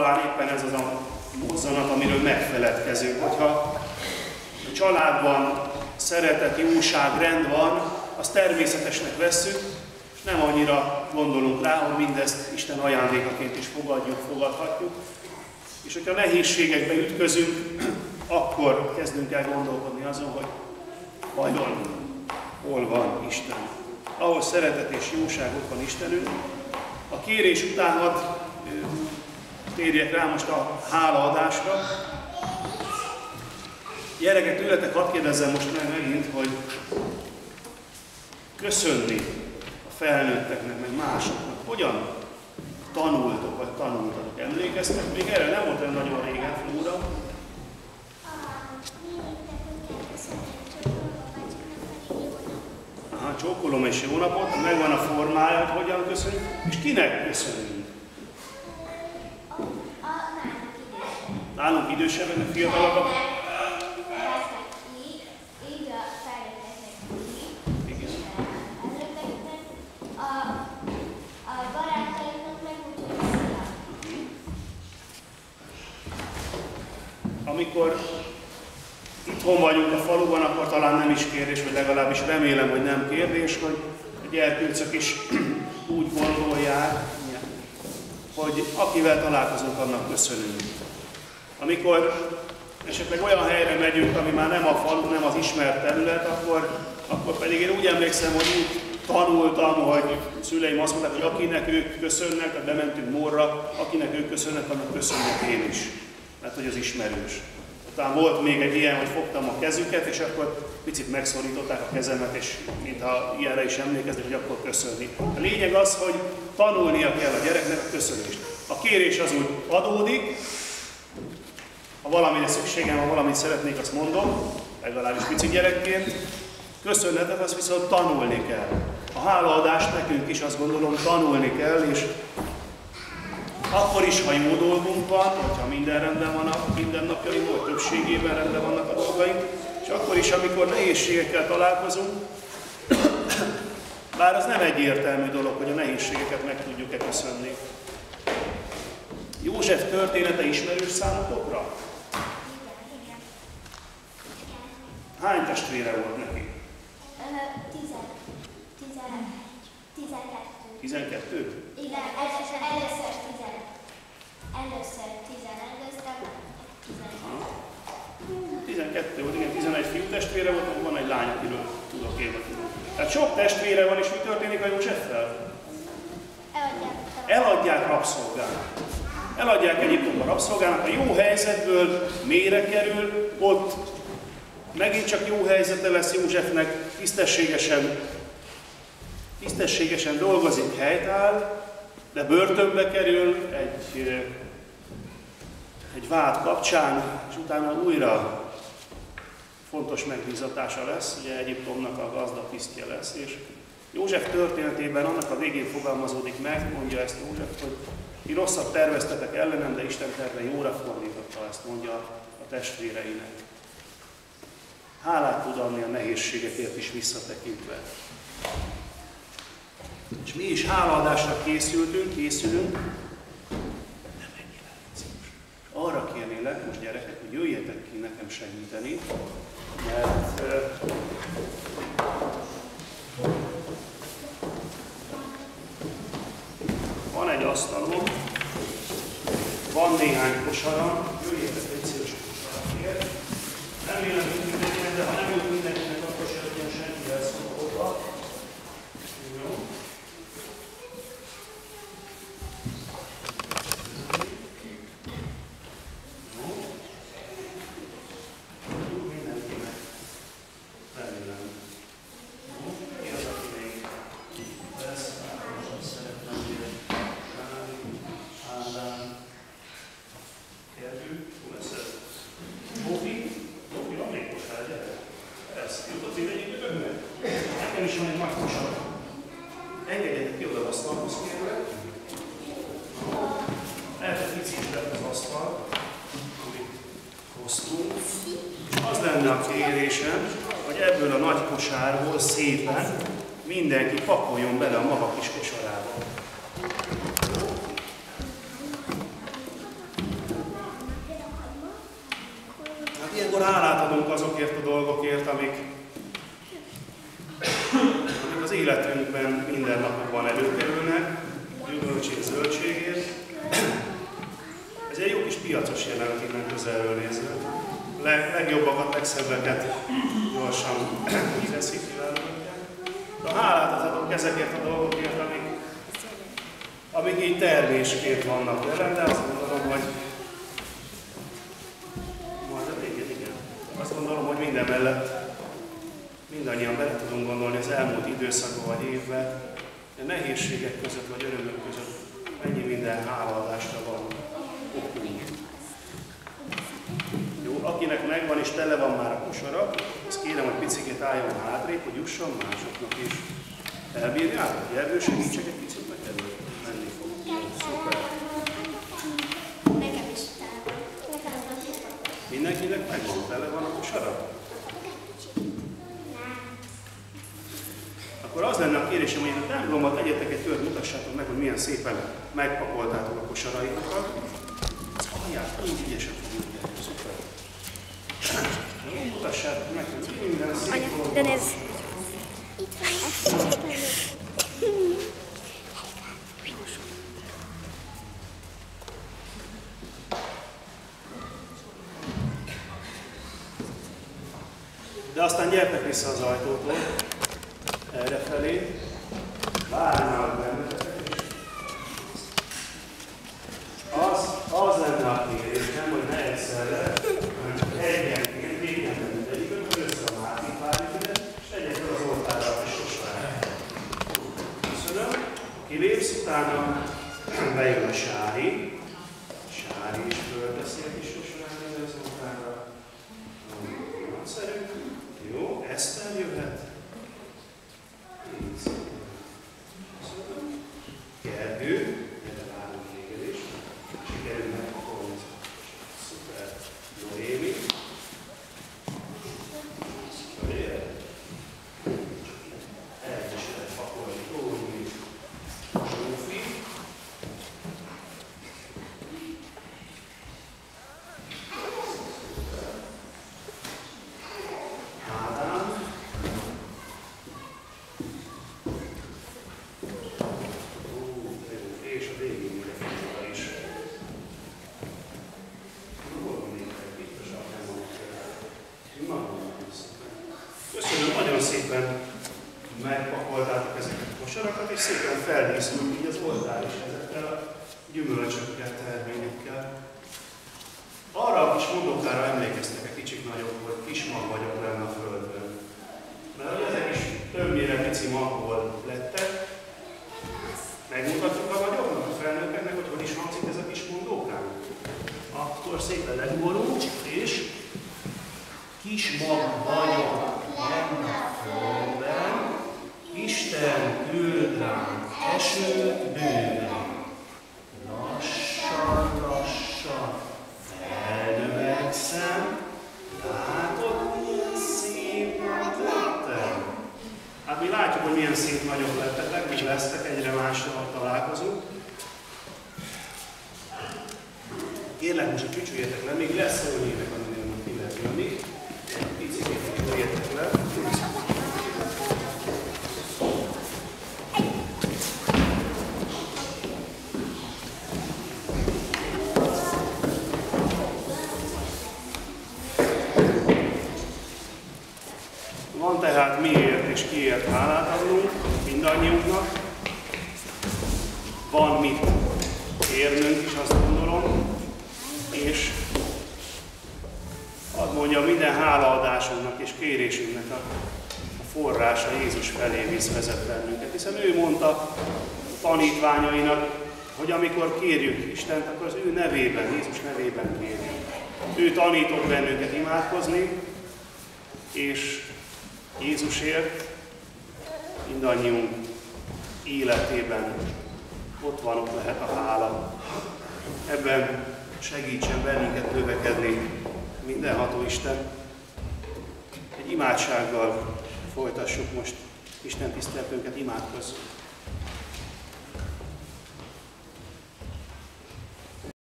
Talán éppen ez az a mozzanat, amiről megfeledkezünk. Hogyha a családban szeretet, jóság, rend van, azt természetesnek vesszük, és nem annyira gondolunk rá, hogy mindezt Isten ajándékaként is fogadhatjuk. És hogyha nehézségekbe ütközünk, akkor kezdünk el gondolkodni azon, hogy vajon hol van Isten. Ahol szeretet és jóság, ott van Istenünk. A kérés után hadd térjek rá most a hálaadásra. Gyerekek, tőletek hadd kérdezzem most meg megint, hogy köszönni a felnőtteknek, meg másoknak, hogyan tanultok, vagy tanultatok? Emlékeztek? Még erre nem volt olyan nagyon régen, Flóra. Aha, csókolom és jó napot, megvan a formája, hogy hogyan köszönjük, és kinek köszönjük? Nálunk idősebbek, fiatalabbak? Amikor itthon vagyunk a faluban, akkor talán nem is kérdés, vagy legalábbis remélem, hogy nem kérdés, hogy a gyerkőcök is úgy gondolják, hogy akivel találkozunk, annak köszönünk. Amikor esetleg olyan helyre megyünk, ami már nem a falu, nem az ismert terület, akkor pedig én úgy emlékszem, hogy úgy tanultam, hogy szüleim azt mondták, hogy akinek ők köszönnek, tehát bementünk Mórra, akinek ők köszönnek, annak köszönnek én is. Mert hogy az ismerős. Talán volt még egy ilyen, hogy fogtam a kezüket, és akkor picit megszorították a kezemet, és mintha ilyenre is emlékeznek, hogy akkor köszönni. A lényeg az, hogy tanulnia kell a gyereknek a köszönést. A kérés az úgy adódik, ha valamire szükségem, ha valamit szeretnék, azt mondom, legalábbis pici gyerekként. Köszönetet azt viszont tanulni kell. A hálaadást nekünk is azt gondolom tanulni kell, és akkor is, ha jó dolgunk van, hogyha minden rendben van a mindennapjaink, vagy többségében rendben vannak a dolgaink, és akkor is, amikor nehézségekkel találkozunk, bár az nem egyértelmű dolog, hogy a nehézségeket meg tudjuk-e köszönni. József története ismerős számotokra? Hány testvére volt neki? 12? Igen, először 12 volt, igen, 11 fiú testvére volt, van egy lány, akiről tudok én. Tehát sok testvére van, és mi történik a Józseffel? Eladják rabszolgának. Eladják Egyiptomba rabszolgának, a jó helyzetből mélyre kerül, ott megint csak jó helyzete lesz Józsefnek, tisztességesen dolgozik, helytáll, de börtönbe kerül egy vád kapcsán, és utána újra fontos megbízatása lesz, ugye Egyiptomnak a gazda tisztje lesz, és József történetében annak a végén fogalmazódik meg, mondja ezt József, hogy ti rosszat terveztetek ellenem, de Isten terve jóra fordította, ezt mondja a testvéreinek. Hálát tud adni a nehézségekért is visszatekintve. És mi is hálaadásra készülünk, nem ennyire létszíves. Arra kérnélek most gyerekek, hogy jöjjetek ki nekem segíteni, mert van egy asztalom, van néhány kosaram, jöjjetek egy szíves kosaramért. Remélem, hogy mindenkinek, de ha nem jut mindenkinek, akkor se legyen senki elszólódva. Jó. Mindenkinek. Remélem. Én az, aki még lesz, szeretném Sári, Ádám, Erdő, hol lesz ez? Bofi, van még kosár, gyere. Persze, jutott mindegyik önnek. Nekem is van egy nagy kosár. Engedjetek ki oda az asztalhoz, kérlek. Lehet, hogy pici is lett az asztal, amit hoztunk. Az lenne a kérésem, hogy ebből a nagy kosárból szépen mindenki pakoljon bele a maga kis kosarába. azokért a dolgokért, amik az életünkben minden napokban előkerülnek, gyümölcsét, zöldségért. Ez egy jó kis piacos jelenet innen közelről nézve. Legjobbakat, legszebbeket gyorsan veszik, kiválogatják. De hálát adok ezekért a dolgokért, amik így termésként vannak velem, de azt gondolom, hogy majd a végén, igen. Azt gondolom, hogy minden mellett mindannyian bele tudunk gondolni az elmúlt időszakban vagy évben, a nehézségek között vagy örömök között mennyi minden hálaadásra van okunk. Jó, akinek megvan és tele van már a kosara, azt kérem, hogy picikét álljon hátrébb, hogy jusson másoknak is. Elbírjátok? Gergő, segítsek egy picit neked, menni fog. Szuper. Nekem is tele van. Mindenkinek megvan, tele van a kosara? Akkor az lenne a kérésem, hogy a templomban tegyetek egy kört, mutassátok meg, hogy milyen szépen megpakoltátok a kosaraitokat. Az alját így ügyesen tudjuk gyerni. Szuper. Mutassátok meg, hogy minden szép dolog. De ez... De aztán gyertek vissza az ajtótól, errefelé, várjanak benneteket is. Az lenne a kérésem, hogy ne egyszerre, hanem csak egyenként, végigben mindegyikön, hogy össze a másik várjuk ide, és tegyek fel az oltárra a kis kosárát. Köszönöm. Kilépsz, utána bejön a Sári. Sári is fölteszi a kis kosárát az oltárra. Nagyszerű. Jó, Eszter jöhet. Gergő, gyere várunk téged is. Sikerül megpakolni. Szuper. Noémi. Jöjjön. Elkesedett pakolni. Tóni. Zsófi. Ádám. És a végén még a fiúra is. Hol van még egy biztosan nem van Köszönöm, nagyon szépen megpakoltátok ezeket a kosarakat, és szépen feldíszült így az oltár is ezekkel a gyümölcsökkel, terményekkel. Arra a kis mondókára emlékeztek egy kicsit nagyobb, hogy kis mag vagyok lenne a földön. Mert ezek is többnyire pici magból lettek. Megmutatjuk a nagyobbnak, a felnőkeknek, hogy hogy is hangzik ez a kis mondókám. Akkor szépen legborult, és kis mag vagyok lenne a földben, Isten küld ránk esőt bőven. Lassan, lassan felnövegszem, látod, milyen szép nagy lettem? Hát mi látjuk, hogy milyen szép nagyok lettetek, mi lesztek, egyre mással találkozunk. Kérlek, most csücsüljetek le, még lesz olyan évek, aminél most ki lehet jönni. Egy picit jöjjetek le. Van tehát miért és kiért hálát adnunk mindannyiunknak. Van mit érnünk is, azt gondolom. És hadd mondjam, minden hálaadásunknak és kérésünknek a forrása Jézus felé visz, vezet bennünket. Hiszen ő mondta a tanítványainak, hogy amikor kérjük Istent, akkor az ő nevében, Jézus nevében kérjük. Ő tanított bennünket imádkozni, és Jézusért mindannyiunk életében ott van, ott lehet a hála. Ebben segítsen bennünket növekedni mindenható Isten. Egy imádsággal folytassuk most Isten tiszteletünket, imádkozzunk.